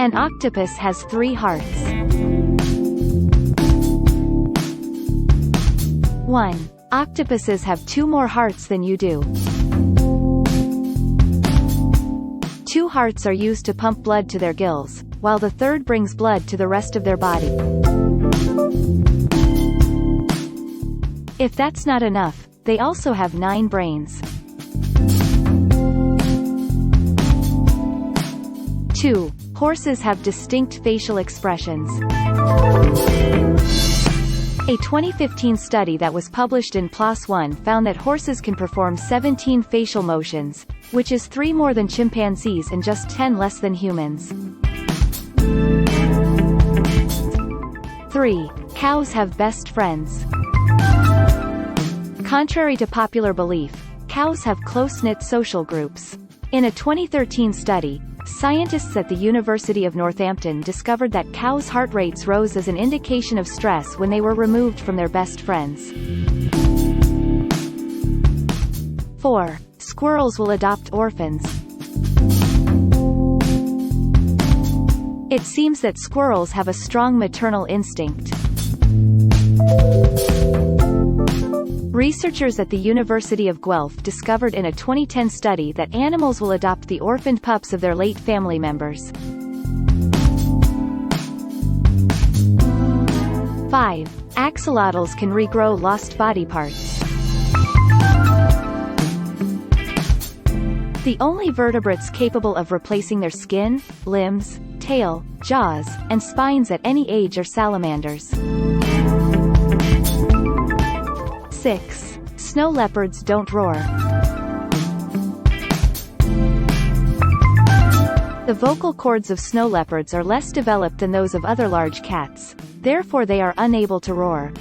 An octopus has 3 hearts. 1. Octopuses have 2 more hearts than you do. 2 hearts are used to pump blood to their gills, while the third brings blood to the rest of their body. If that's not enough, they also have 9 brains. 2. Horses have distinct facial expressions. A 2015 study that was published in PLOS ONE found that horses can perform 17 facial motions, which is 3 more than chimpanzees and just 10 less than humans. 3. Cows have best friends. Contrary to popular belief, cows have close-knit social groups. In a 2013 study, scientists at the University of Northampton discovered that cows' heart rates rose as an indication of stress when they were removed from their best friends. 4. Squirrels will adopt orphans. It seems that squirrels have a strong maternal instinct. Researchers at the University of Guelph discovered in a 2010 study that animals will adopt the orphaned pups of their late family members. 5. Axolotls can regrow lost body parts. The only vertebrates capable of replacing their skin, limbs, tail, jaws, and spines at any age are salamanders. 6. Snow leopards don't roar. The vocal cords of snow leopards are less developed than those of other large cats, therefore they are unable to roar.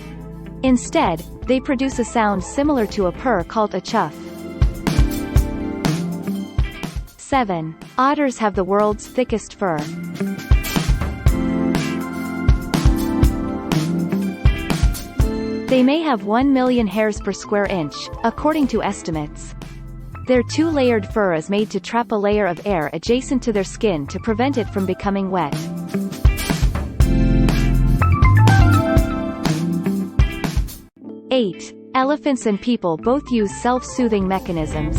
Instead, they produce a sound similar to a purr called a chuff. 7. Otters have the world's thickest fur. They may have 1 million hairs per square inch, according to estimates. Their 2-layered fur is made to trap a layer of air adjacent to their skin to prevent it from becoming wet. 8. Elephants and people both use self-soothing mechanisms.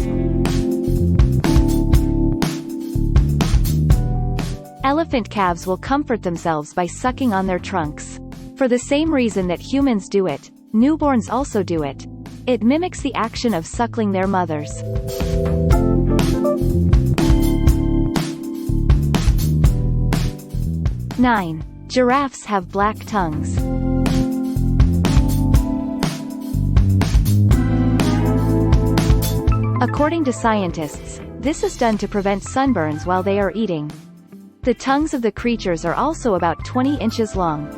Elephant calves will comfort themselves by sucking on their trunks. For the same reason that humans do it, newborns also do it. It mimics the action of suckling their mothers. 9. Giraffes have black tongues. According to scientists, this is done to prevent sunburns while they are eating. The tongues of the creatures are also about 20 inches long.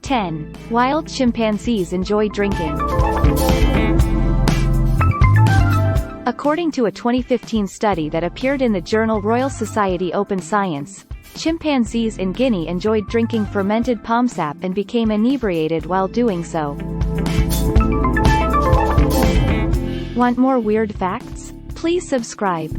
10. Wild chimpanzees enjoy drinking. According to a 2015 study that appeared in the journal Royal Society Open Science, chimpanzees in Guinea enjoyed drinking fermented palm sap and became inebriated while doing so. Want more weird facts? Please subscribe.